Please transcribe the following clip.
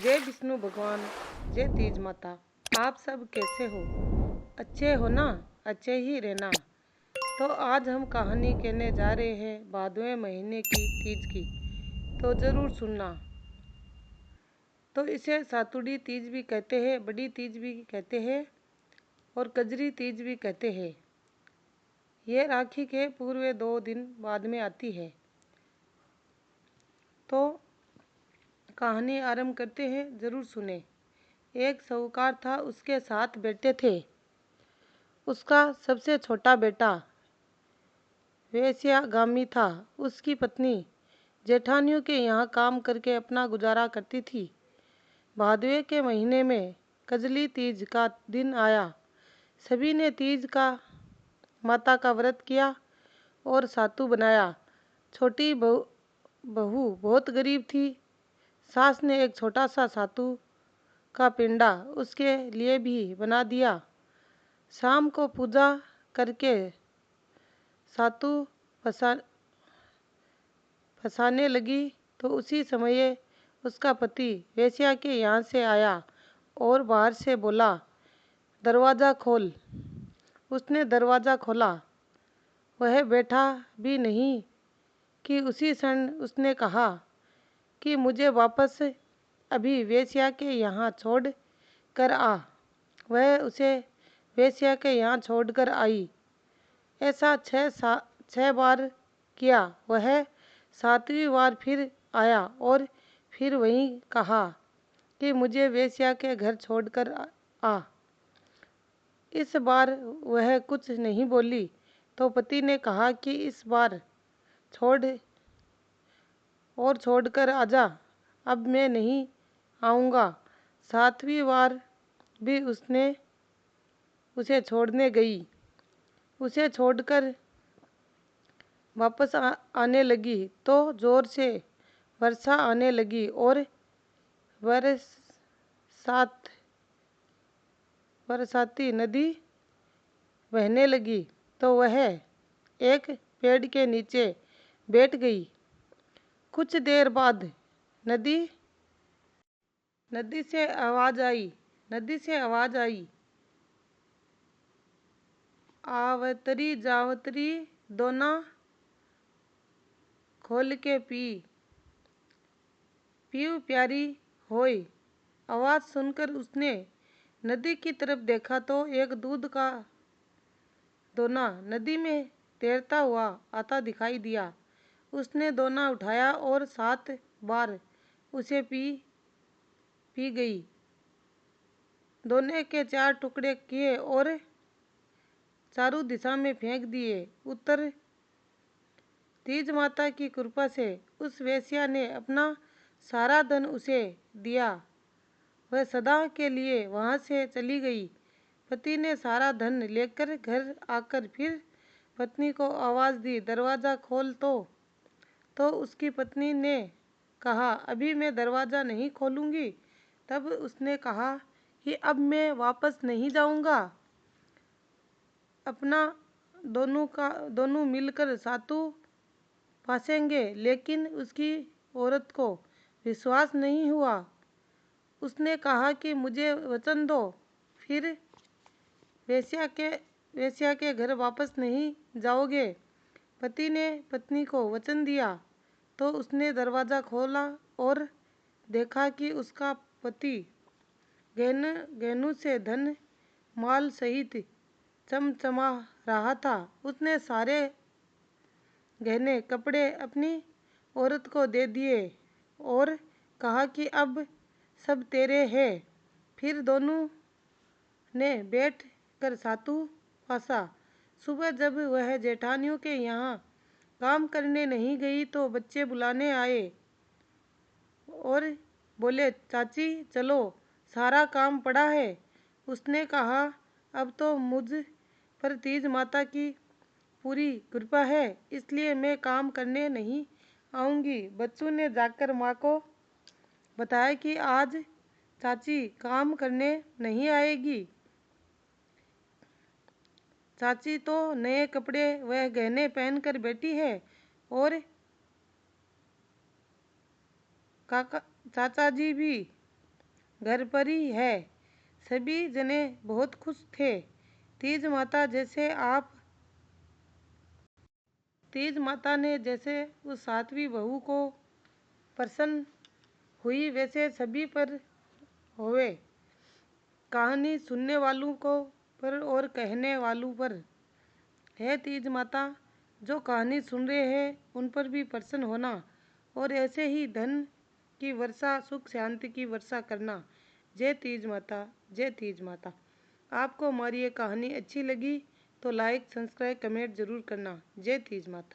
जय विष्णु भगवान, जय तीज माता। आप सब कैसे हो? अच्छे हो ना? अच्छे ही रहना। तो आज हम कहानी कहने जा रहे हैं भादवें महीने की तीज की, तो ज़रूर सुनना। तो इसे सातुड़ी तीज भी कहते हैं, बड़ी तीज भी कहते हैं और कजरी तीज भी कहते हैं। ये राखी के पूर्व 2 दिन बाद में आती है। तो कहानी आरंभ करते हैं, ज़रूर सुने। एक साहूकार था, उसके 7 बेटे थे। उसका सबसे छोटा बेटा वेश्यागामी था। उसकी पत्नी जेठानियों के यहाँ काम करके अपना गुजारा करती थी। भादवे के महीने में कजली तीज का दिन आया। सभी ने तीज का माता का व्रत किया और सातु बनाया। छोटी बहू बहुत गरीब थी। सास ने एक छोटा सा सातु का पिंडा उसके लिए भी बना दिया। शाम को पूजा करके सातु फंसाने लगी तो उसी समय उसका पति वेश्या के यहाँ से आया और बाहर से बोला, दरवाज़ा खोल। उसने दरवाज़ा खोला। वह बैठा भी नहीं कि उसी क्षण उसने कहा कि मुझे वापस अभी वेश्या के यहाँ छोड़ कर आ। वह उसे वेश्या के यहाँ छोड़कर आई। ऐसा 6 बार किया। वह 7वीं बार फिर आया और फिर वही कहा कि मुझे वेश्या के घर छोड़कर आ। इस बार वह कुछ नहीं बोली तो पति ने कहा कि इस बार छोड़कर आजा, अब मैं नहीं आऊँगा। 7वीं बार भी उसे छोड़ने गई। उसे छोड़कर वापस आने लगी तो जोर से वर्षा आने लगी और बरसाती नदी बहने लगी। तो वह एक पेड़ के नीचे बैठ गई। कुछ देर बाद नदी से आवाज़ आई, आवतरी जावतरी दोना खोल के पीऊ प्यारी होय। आवाज़ सुनकर उसने नदी की तरफ देखा तो एक दूध का दोना नदी में तैरता हुआ आता दिखाई दिया। उसने दोना उठाया और 7 बार उसे पी गई। दोने के 4 टुकड़े किए और चारों दिशा में फेंक दिए। उत्तर तीज माता की कृपा से उस वेश्या ने अपना सारा धन उसे दिया। वह सदा के लिए वहाँ से चली गई। पति ने सारा धन लेकर घर आकर फिर पत्नी को आवाज़ दी, दरवाज़ा खोल। तो उसकी पत्नी ने कहा, अभी मैं दरवाज़ा नहीं खोलूँगी। तब उसने कहा कि अब मैं वापस नहीं जाऊँगा। अपना दोनों मिलकर सातु फंसेंगे। लेकिन उसकी औरत को विश्वास नहीं हुआ। उसने कहा कि मुझे वचन दो, फिर वेश्या के घर वापस नहीं जाओगे। पति ने पत्नी को वचन दिया तो उसने दरवाज़ा खोला और देखा कि उसका पति गहनों से धन माल सहित चमचमा रहा था। उसने सारे गहने कपड़े अपनी औरत को दे दिए और कहा कि अब सब तेरे हैं। फिर दोनों ने बैठ कर सातु फंसा। सुबह जब वह जेठानियों के यहाँ काम करने नहीं गई तो बच्चे बुलाने आए और बोले, चाची चलो, सारा काम पड़ा है। उसने कहा, अब तो मुझ पर तीज माता की पूरी कृपा है, इसलिए मैं काम करने नहीं आऊँगी। बच्चों ने जाकर माँ को बताया कि आज चाची काम करने नहीं आएगी। चाची तो नए कपड़े व गहने पहनकर बैठी है और चाचा जी भी घर पर ही है। सभी जने बहुत खुश थे। तीज माता ने जैसे उस 7वीं बहू को प्रसन्न हुई वैसे सभी पर होवे। कहानी सुनने वालों को पर और कहने वालों पर। है तीज माता, जो कहानी सुन रहे हैं उन पर भी प्रसन्न होना और ऐसे ही धन की वर्षा, सुख शांति की वर्षा करना। जय तीज माता, जय तीज माता। आपको हमारी ये कहानी अच्छी लगी तो लाइक, सब्सक्राइब, कमेंट जरूर करना। जय तीज माता।